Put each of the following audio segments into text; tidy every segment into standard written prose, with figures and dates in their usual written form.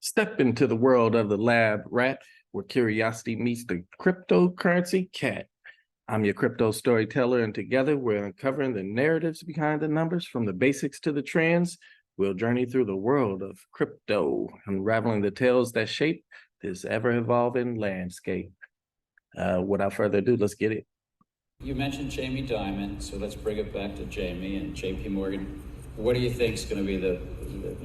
Step into the world of the lab rat, where curiosity meets the cryptocurrency cat. I'm your crypto storyteller, and together we're uncovering the narratives behind the numbers, from the basics to the trends. We'll journey through the world of crypto, unraveling the tales that shape this ever-evolving landscape. Without further ado, let's get it. You mentioned Jamie Dimon, so let's bring it back to Jamie and JP Morgan. What do you think is going to be the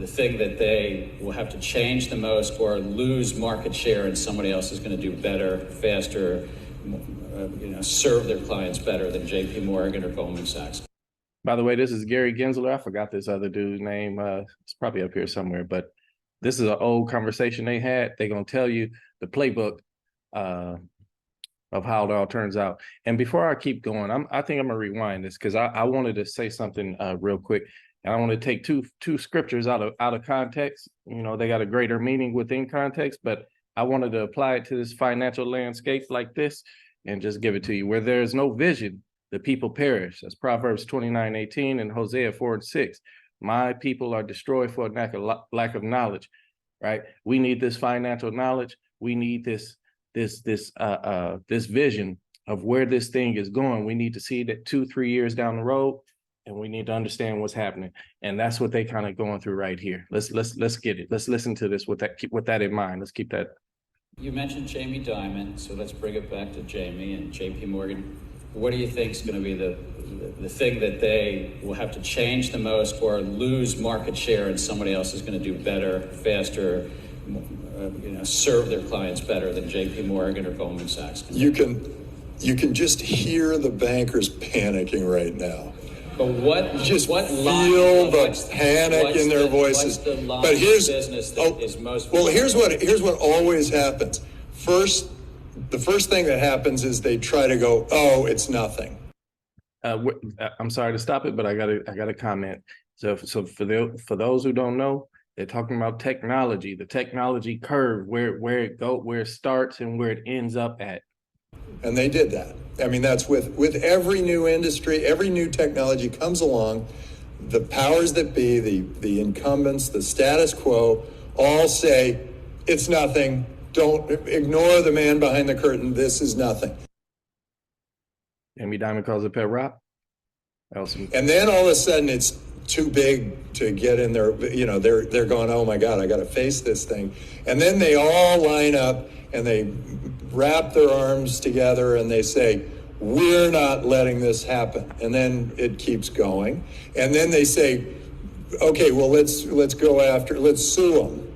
thing that they will have to change the most or lose market share, and somebody else is going to do better, faster, serve their clients better than JP Morgan or Goldman Sachs? By the way, this is Gary Gensler. I forgot this other dude's name. It's probably up here somewhere, but this is an old conversation they had. They're going to tell you the playbook of how it all turns out. And before I keep going, I think I'm gonna rewind this, because I wanted to say something real quick. And I want to take two scriptures out of context. They got a greater meaning within context, but I wanted to apply it to this financial landscape like this and just give it to you. Where there is no vision, the people perish. That's Proverbs 29:18 and Hosea 4:6. My people are destroyed for a lack of knowledge, right? We need this financial knowledge. We need this vision of where this thing is going. We need to see that 2-3 years down the road, and we need to understand what's happening. And that's what they kind of going through right here. Let's get it. Let's listen to this with that in mind. Let's keep that. You mentioned Jamie Dimon, so let's bring it back to Jamie and JP Morgan. What do you think is going to be the thing that they will have to change the most or lose market share, and somebody else is going to do better, faster, serve their clients better than JP Morgan or Goldman Sachs? You can just hear the bankers panicking right now. But what feel the panic in their voices. But here's what always happens. The first thing that happens is they try to go, oh, it's nothing. I'm sorry to stop it, but I gotta comment. So for those who don't know, they're talking about technology, the technology curve, where it starts and where it ends up at. And they did that. I mean, that's with every new industry, every new technology comes along, the powers that be, the incumbents, the status quo, all say, it's nothing. Don't ignore the man behind the curtain. This is nothing. Jamie Dimon calls it pet rock. And then all of a sudden it's too big to get in there. They're going, oh my God, I got to face this thing. And then they all line up and they wrap their arms together and they say, we're not letting this happen. And then it keeps going. And then they say, okay, well, let's sue them.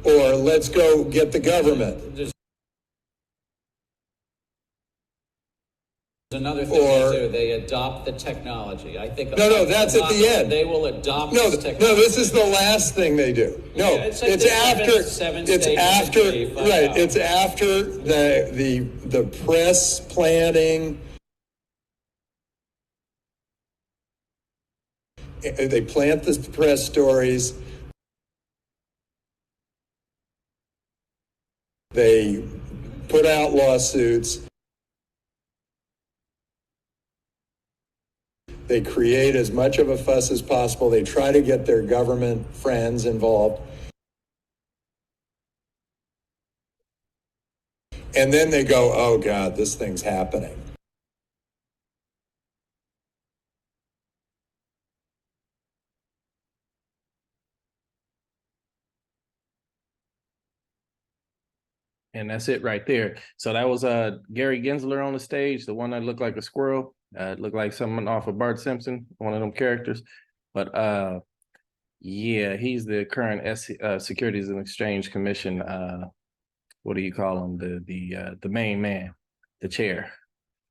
Or let's go get the government. There's another thing they do. They adopt the technology. I think. No, that's at the end. They will adopt this technology. No, this is the last thing they do. No, yeah, it's after the press planning. They plant the press stories. They put out lawsuits. They create as much of a fuss as possible. They try to get their government friends involved. And then they go, oh God, this thing's happening. And that's it right there. So that was Gary Gensler on the stage, the one that looked like a squirrel. Looked like someone off of Bart Simpson, one of them characters. But yeah, he's the current Securities and Exchange Commission. What do you call him? The main man, the chair,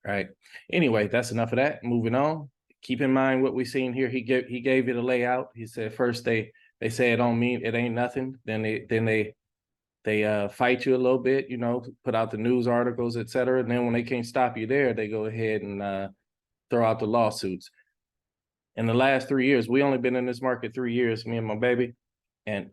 right? Anyway, that's enough of that. Moving on. Keep in mind what we seen here. He gave you the layout. He said first they say it don't mean it ain't nothing. Then they fight you a little bit, put out the news articles, et cetera. And then when they can't stop you there, they go ahead and throw out the lawsuits. In the last 3 years, we only been in this market 3 years, me and my baby. And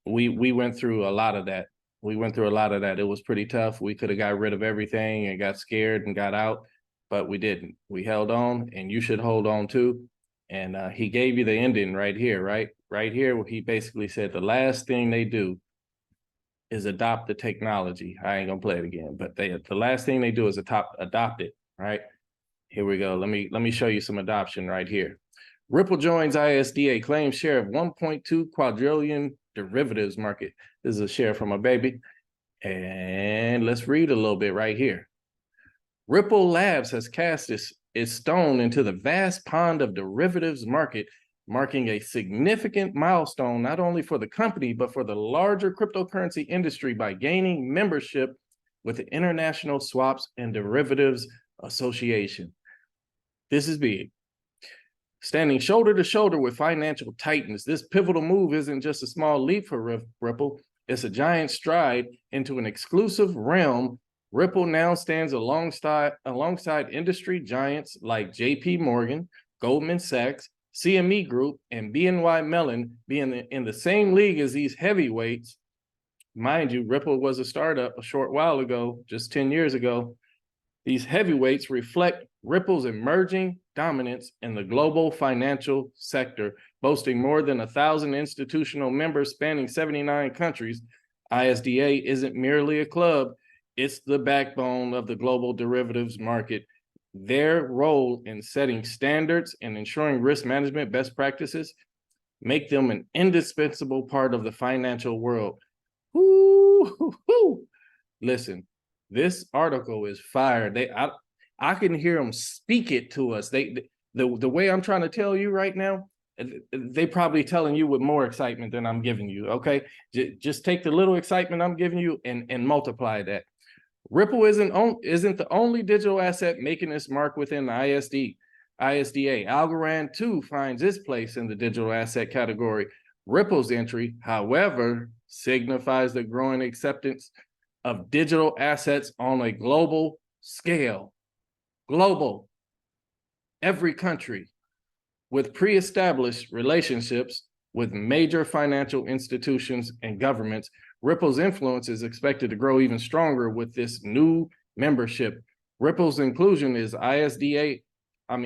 we went through a lot of that. It was pretty tough. We could have got rid of everything and got scared and got out, but we didn't. We held on, and you should hold on too. And he gave you the ending right here, right here, where he basically said the last thing they do is adopt the technology. I ain't gonna play it again, but the last thing they do is adopt it, right? Here we go. Let me show you some adoption right here. Ripple joins ISDA, claims share of 1.2 quadrillion derivatives market. This is a share from a baby. And let's read a little bit right here. Ripple Labs has cast its stone into the vast pond of derivatives market, marking a significant milestone not only for the company, but for the larger cryptocurrency industry by gaining membership with the International Swaps and Derivatives Association. This is big. Standing shoulder to shoulder with financial titans, this pivotal move isn't just a small leap for Ripple, it's a giant stride into an exclusive realm. Ripple now stands alongside industry giants like JP Morgan, Goldman Sachs, CME Group, and BNY Mellon being in the same league as these heavyweights. Mind you, Ripple was a startup a short while ago, just 10 years ago. These heavyweights reflect Ripple's emerging dominance in the global financial sector, boasting more than 1,000 institutional members spanning 79 countries. ISDA isn't merely a club, it's the backbone of the global derivatives market. Their role in setting standards and ensuring risk management best practices make them an indispensable part of the financial world. Woo-hoo-hoo. Listen, this article is fire. I can hear them speak it to us. The way I'm trying to tell you right now, they probably telling you with more excitement than I'm giving you. Okay, just take the little excitement I'm giving you and multiply that. Ripple isn't the only digital asset making its mark within the ISDA. Algorand too finds its place in the digital asset category. Ripple's entry, however, signifies the growing acceptance of digital assets on a global scale. Global. Every country with pre-established relationships with major financial institutions and governments. Ripple's influence is expected to grow even stronger with this new membership. Ripple's inclusion is ISDA. All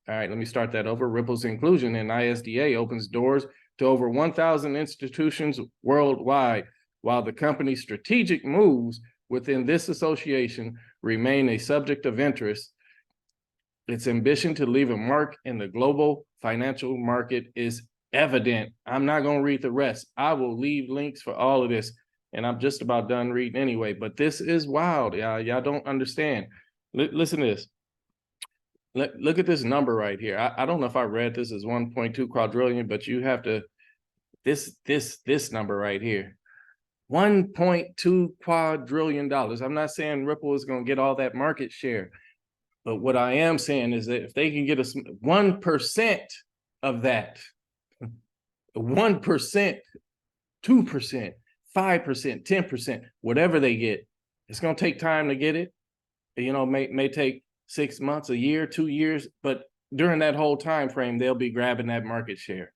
right, let me start that over. Ripple's inclusion in ISDA opens doors to over 1,000 institutions worldwide, while the company's strategic moves within this association remain a subject of interest. Its ambition to leave a mark in the global financial market is evident. I'm not going to read the rest. I will leave links for all of this, and I'm just about done reading anyway, but this is wild. Y'all don't understand. Listen to this. Look at this number right here. I don't know if I read this as 1.2 quadrillion, but you have to, this number right here. $1.2 quadrillion. I'm not saying Ripple is going to get all that market share, but what I am saying is that if they can get us 1% of that, 1%, 2%, 5%, 10%, whatever they get, it's going to take time to get it. You know, may take 6 months, a year, 2 years, but during that whole time frame, they'll be grabbing that market share,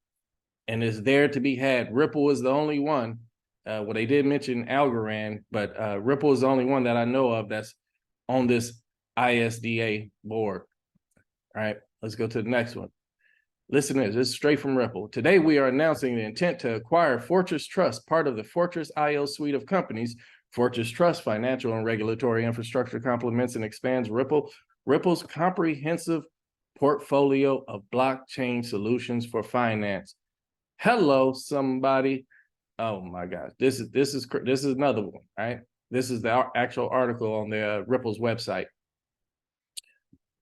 and it's there to be had. Ripple is the only one. Well, they did mention Algorand, but Ripple is the only one that I know of that's on this ISDA board. All right, let's go to the next one. Listen to this. This is straight from Ripple. Today, we are announcing the intent to acquire Fortress Trust, part of the Fortress IO suite of companies. Fortress Trust financial and regulatory infrastructure complements and expands Ripple's comprehensive portfolio of blockchain solutions for finance. Hello, somebody. Oh my gosh, this is another one, right? This is the actual article on the Ripple's website.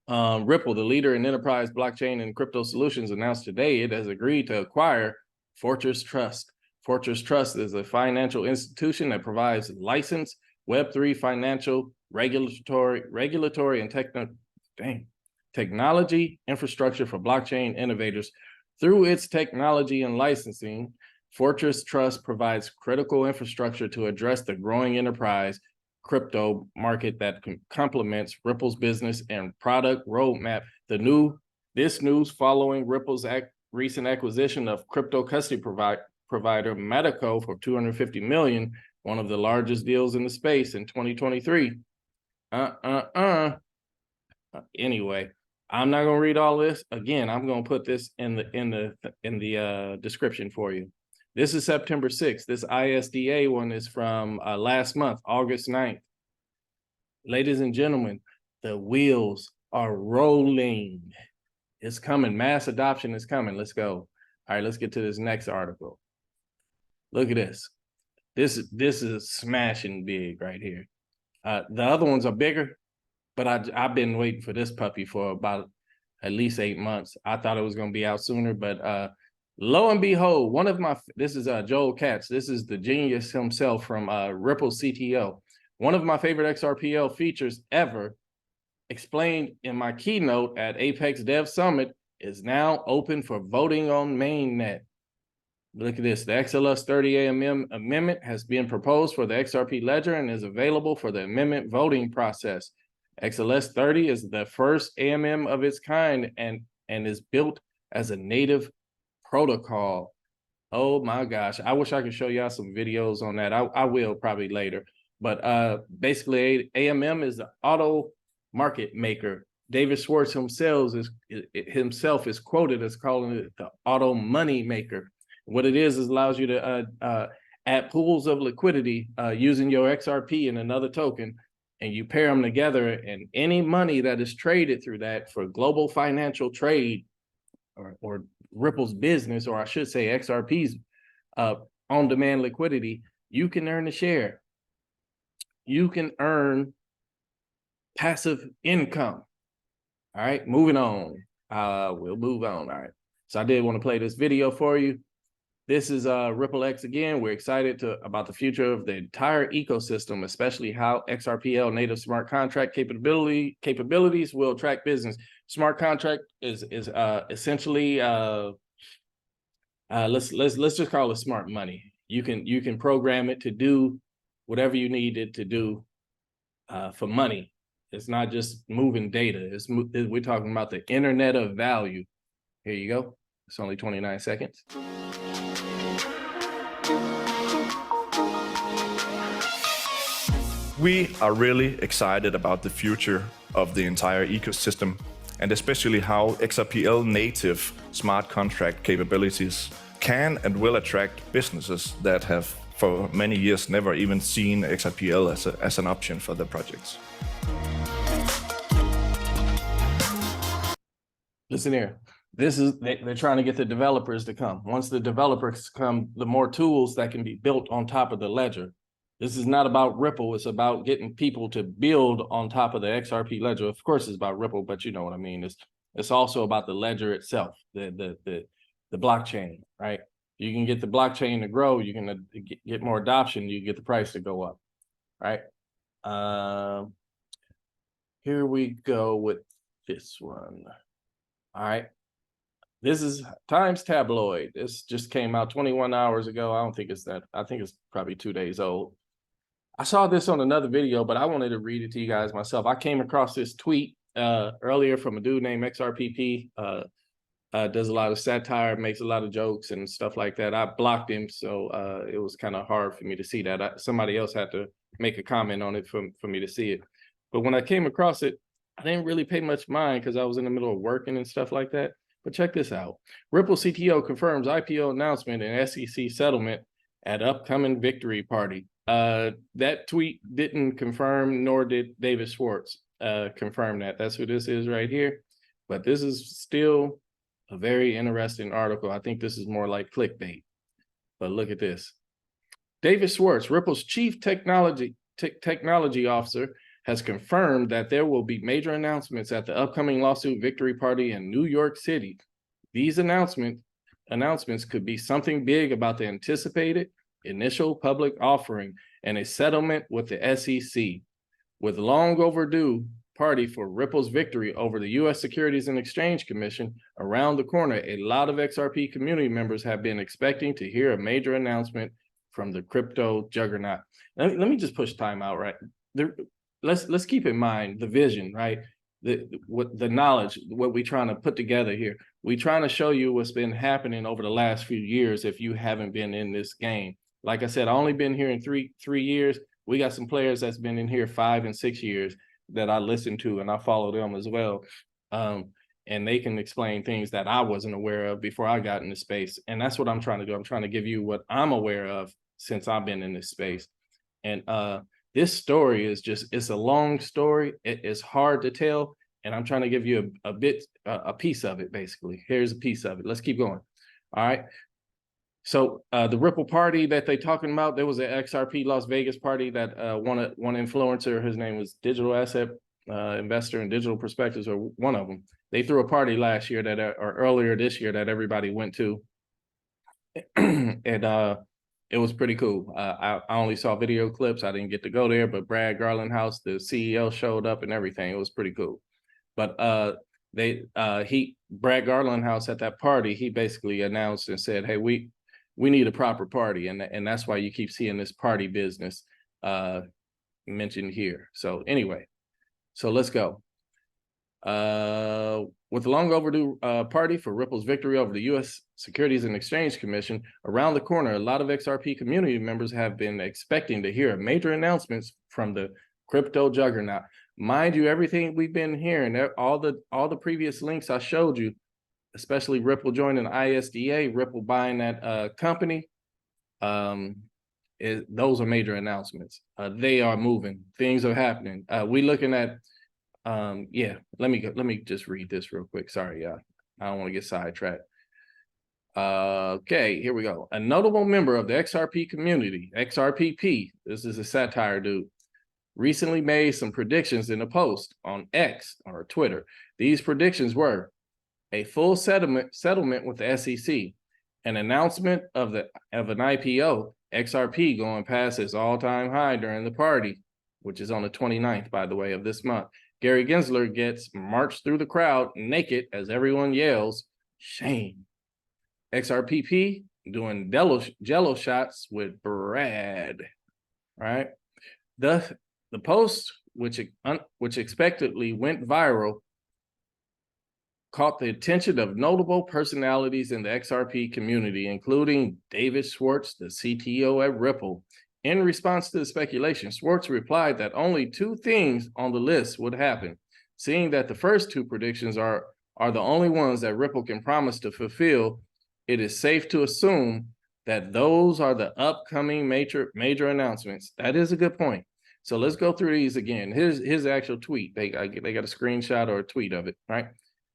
Ripple, the leader in enterprise blockchain and crypto solutions, announced today it has agreed to acquire Fortress Trust. Fortress Trust is a financial institution that provides licensed Web3 financial, regulatory and technology infrastructure for blockchain innovators. Through its technology and licensing, Fortress Trust provides critical infrastructure to address the growing enterprise crypto market that complements Ripple's business and product roadmap. This news following Ripple's recent acquisition of crypto custody provider Medico for $250 million, one of the largest deals in the space in 2023. Anyway, I'm not gonna read all this. Again, I'm gonna put this in the description for you. This is September 6th. This ISDA one is from last month, August 9th. Ladies and gentlemen, the wheels are rolling. It's coming. Mass adoption is coming. Let's go. All right, let's get to this next article. Look at this. This is smashing big right here. The other ones are bigger, but I've been waiting for this puppy for about at least 8 months. I thought it was going to be out sooner, but lo and behold, this is Joel Katz. This is the genius himself from Ripple CTO. One of my favorite XRPL features ever, explained in my keynote at Apex Dev Summit, is now open for voting on mainnet. Look at this. The XLS 30 AMM amendment has been proposed for the XRP ledger and is available for the amendment voting process. XLS 30 is the first AMM of its kind and is built as a native protocol. Oh my gosh. I wish I could show y'all some videos on that. I will probably later. But basically, AMM is the auto market maker. David Schwartz himself is quoted as calling it the auto money maker. What it is allows you to add pools of liquidity using your XRP and another token, and you pair them together, and any money that is traded through that for global financial trade or Ripple's business, or I should say XRP's on-demand liquidity, you can earn a share. You can earn passive income. All right, moving on. We'll move on. All right. So I did want to play this video for you. This is Ripple X again. We're excited about the future of the entire ecosystem, especially how XRPL native smart contract capabilities will attract business. Smart contract is essentially let's just call it smart money. You can program it to do whatever you need it to do for money. It's not just moving data. We're talking about the internet of value. Here you go. It's only 29 seconds. We are really excited about the future of the entire ecosystem, and especially how XRPL native smart contract capabilities can and will attract businesses that have for many years never even seen XRPL as an option for their projects. Listen here. They're trying to get the developers to come. Once the developers come, the more tools that can be built on top of the ledger. This is not about Ripple. It's about getting people to build on top of the XRP ledger. Of course, it's about Ripple, but you know what I mean. It's also about the ledger itself, the blockchain, right? You can get the blockchain to grow. You can get more adoption. You get the price to go up, right? Here we go with this one. All right. This is Times Tabloid. This just came out 21 hours ago. I don't think it's that. I think it's probably 2 days old. I saw this on another video, but I wanted to read it to you guys myself. I came across this tweet earlier from a dude named XRPP. Does a lot of satire, makes a lot of jokes and stuff like that. I blocked him, so it was kind of hard for me to see that. Somebody else had to make a comment on it for me to see it. But when I came across it, I didn't really pay much mind because I was in the middle of working and stuff like that. But check this out. Ripple CTO confirms IPO announcement and SEC settlement at upcoming victory party. That tweet didn't confirm, nor did David Schwartz confirm that. That's who this is right here. But this is still a very interesting article. I think this is more like clickbait. But look at this. David Schwartz, Ripple's chief technology officer, has confirmed that there will be major announcements at the upcoming lawsuit victory party in New York City. These announcements could be something big about the anticipated initial public offering and a settlement with the SEC. With long overdue party for Ripple's victory over the U.S. Securities and Exchange Commission around the corner, a lot of XRP community members have been expecting to hear a major announcement from the crypto juggernaut. Let me just push time out right there. Let's keep in mind the vision, right? The knowledge, what we're trying to put together here. We're trying to show you what's been happening over the last few years if you haven't been in this game. Like I said, I only been here in three years. We got some players that's been in here 5 and 6 years that I listen to and I follow them as well. and they can explain things that I wasn't aware of before I got into space. And that's what I'm trying to do. I'm trying to give you what I'm aware of since I've been in this space. And this story is it's a long story. It's hard to tell. And I'm trying to give you a piece of it, basically. Here's a piece of it. Let's keep going. All right. So the Ripple party that they talking about, there was an XRP Las Vegas party that one influencer, his name was Digital Asset Investor and Digital Perspectives, or one of them. They threw a party last year or earlier this year that everybody went to. And it was pretty cool. I only saw video clips. I didn't get to go there, but Brad Garlinghouse, the CEO, showed up and everything. It was pretty cool. But Brad Garlinghouse at that party, he basically announced and said, hey, we need a proper party. And that's why you keep seeing this party business mentioned here. So anyway, so let's go. With the long overdue party for Ripple's victory over the U.S. Securities and Exchange Commission around the corner, a lot of XRP community members have been expecting to hear major announcements from the crypto juggernaut. Mind you, everything we've been hearing, all the previous links I showed you, especially Ripple joining ISDA, Ripple buying that company, those are major announcements. They are moving. Things are happening. We looking at yeah, let me just read this real quick. Sorry, I don't want to get sidetracked. Okay, here we go. A notable member of the XRP community, XRPP, this is a satire dude, recently made some predictions in a post on X or Twitter. These predictions were a full settlement with the SEC, an announcement of an IPO, XRP going past its all-time high during the party, which is on the 29th, by the way, of this month. Gary Gensler gets marched through the crowd naked as everyone yells, shame. XRPP doing jello shots with Brad, right? The post, which expectedly went viral, caught the attention of notable personalities in the XRP community, including David Schwartz, the CTO at Ripple. In response to the speculation, Schwartz replied that only two things on the list would happen, seeing that the first two predictions are the only ones that Ripple can promise to fulfill. It is safe to assume that those are the upcoming major announcements. That is a good point. So let's go through these again. Here's his actual tweet. They got a screenshot or a tweet of it, right?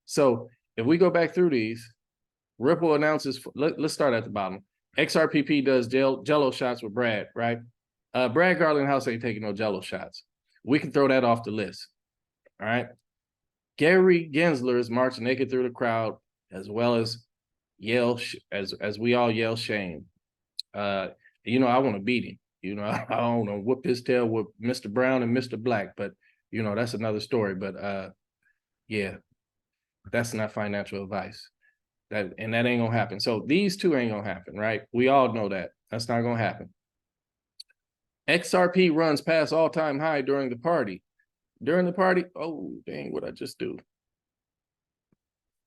So if we go back through these, Ripple announces, let's start at the bottom. XRPP does jello shots with Brad, right? Brad Garlinghouse ain't taking no jello shots. We can throw that off the list, all right? Gary Gensler is marching naked through the crowd, as well as as we all yell shame. I want to beat him. I don't know, whoop his tail with Mr. Brown and Mr. Black, but that's another story. But yeah, that's not financial advice. That ain't gonna happen. So these two ain't gonna happen, right? We all know that. That's not gonna happen. XRP runs past all-time high during the party. During the party, oh dang, what'd I just do?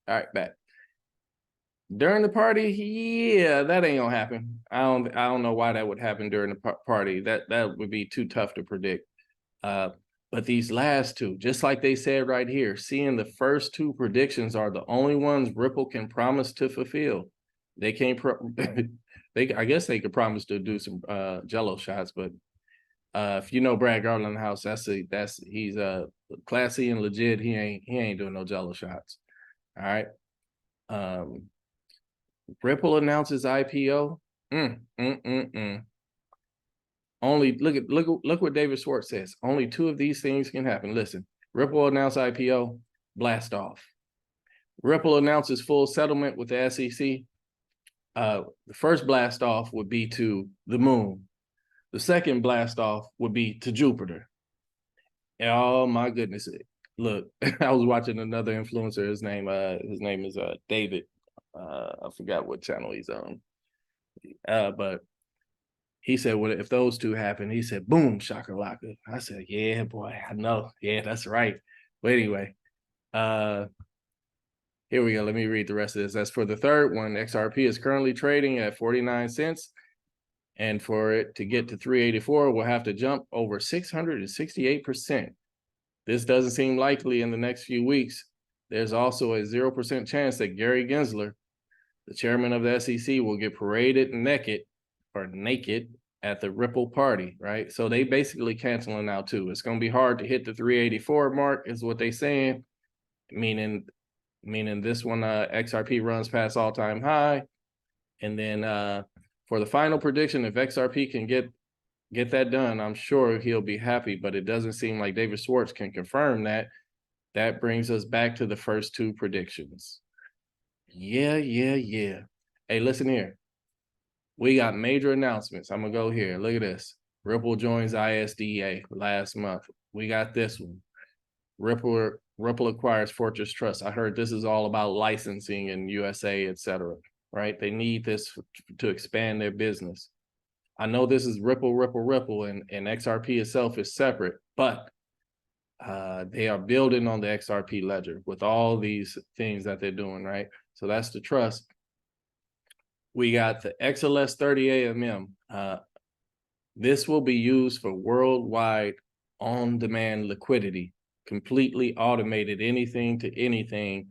All right, back. During the party, yeah, that ain't gonna happen. I don't know why that would happen during the party. That would be too tough to predict. But these last two, just like they said right here, seeing the first two predictions are the only ones Ripple can promise to fulfill. They can't. I guess they could promise to do some jello shots, but if you know Brad Garlinghouse, he's classy and legit. He ain't doing no jello shots. All right. Ripple announces IPO. Only look what David Schwartz says. Only two of these things can happen. Listen, Ripple announce IPO, blast off. Ripple announces full settlement with the SEC. The first blast off would be to the moon. The second blast off would be to Jupiter. Oh my goodness. Look, I was watching another influencer. His name is David. I forgot what channel he's on. But he said, well, if those two happen, he said, boom, shakalaka. I said, yeah, boy, I know. Yeah, that's right. But anyway, here we go. Let me read the rest of this. As for the third one, XRP is currently trading at 49 cents. And for it to get to 384, we'll have to jump over 668%. This doesn't seem likely in the next few weeks. there's also a 0% chance that Gary Gensler, the chairman of the SEC, will get paraded naked at the Ripple party, right? So they basically canceling out too. It's going to be hard to hit the 384 mark is what they saying, meaning this one, XRP runs past all-time high. And then for the final prediction, if XRP can get that done, I'm sure he'll be happy, but it doesn't seem like David Schwartz can confirm that. That brings us back to the first two predictions. Yeah. Hey, listen here. We got major announcements. I'm gonna go here. Look at this. Ripple joins ISDA last month. We got this one. Ripple acquires Fortress Trust. I heard this is all about licensing in USA, etc. Right? They need this to expand their business. I know this is Ripple, and XRP itself is separate, but they are building on the XRP ledger with all these things that they're doing, right? So that's the trust. We got the XLS 30 AMM. This will be used for worldwide on-demand liquidity, completely automated, anything to anything,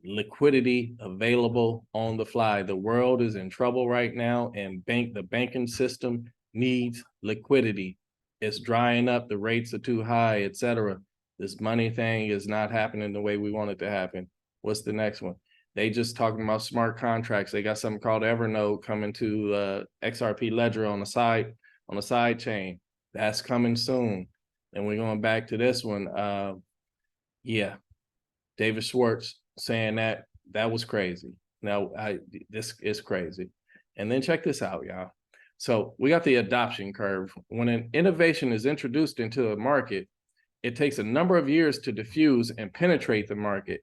liquidity available on the fly. The world is in trouble right now, and the banking system needs liquidity. It's drying up, the rates are too high, etc. This money thing is not happening the way we want it to happen. What's the next one? They just talking about smart contracts. They got something called Evernote coming to XRP Ledger on the side chain. That's coming soon. And we're going back to this one. Yeah, David Schwartz saying that was crazy. Now, this is crazy. And then check this out, y'all. So we got the adoption curve. When an innovation is introduced into a market, it takes a number of years to diffuse and penetrate the market.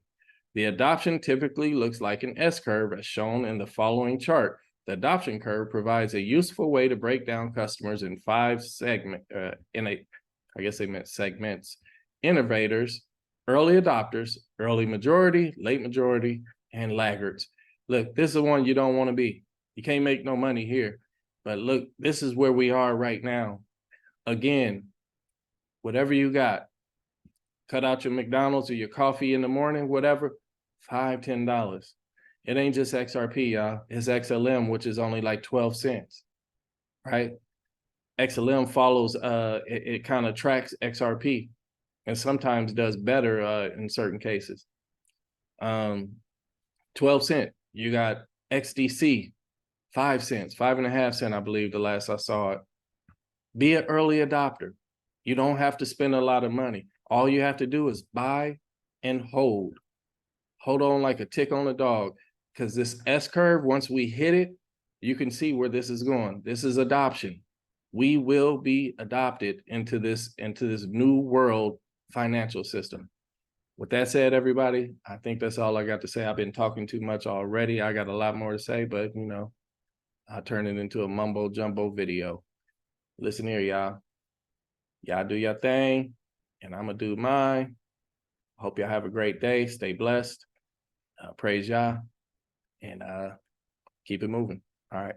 The adoption typically looks like an S-curve as shown in the following chart. The adoption curve provides a useful way to break down customers in 5 segments, I guess they meant segments: innovators, early adopters, early majority, late majority, and laggards. Look, this is the one you don't want to be. You can't make no money here. But look, this is where we are right now. Again, whatever you got, cut out your McDonald's or your coffee in the morning, whatever, $5, $10. It ain't just XRP, y'all. It's XLM, which is only like 12 cents, right? XLM follows, it kind of tracks XRP and sometimes does better in certain cases. 12 cents. You got XDC, 5 cents, 5.5 cents, I believe the last I saw it. Be an early adopter. You don't have to spend a lot of money. All you have to do is buy and hold. Hold on like a tick on a dog, because this S-curve, once we hit it, you can see where this is going. This is adoption. We will be adopted into this new world financial system. With that said, everybody, I think that's all I got to say. I've been talking too much already. I got a lot more to say, but you know, I'll turn it into a mumbo jumbo video. Listen here, y'all. Y'all do your thing, and I'm gonna do mine. Hope y'all have a great day. Stay blessed. Praise y'all, and keep it moving. All right.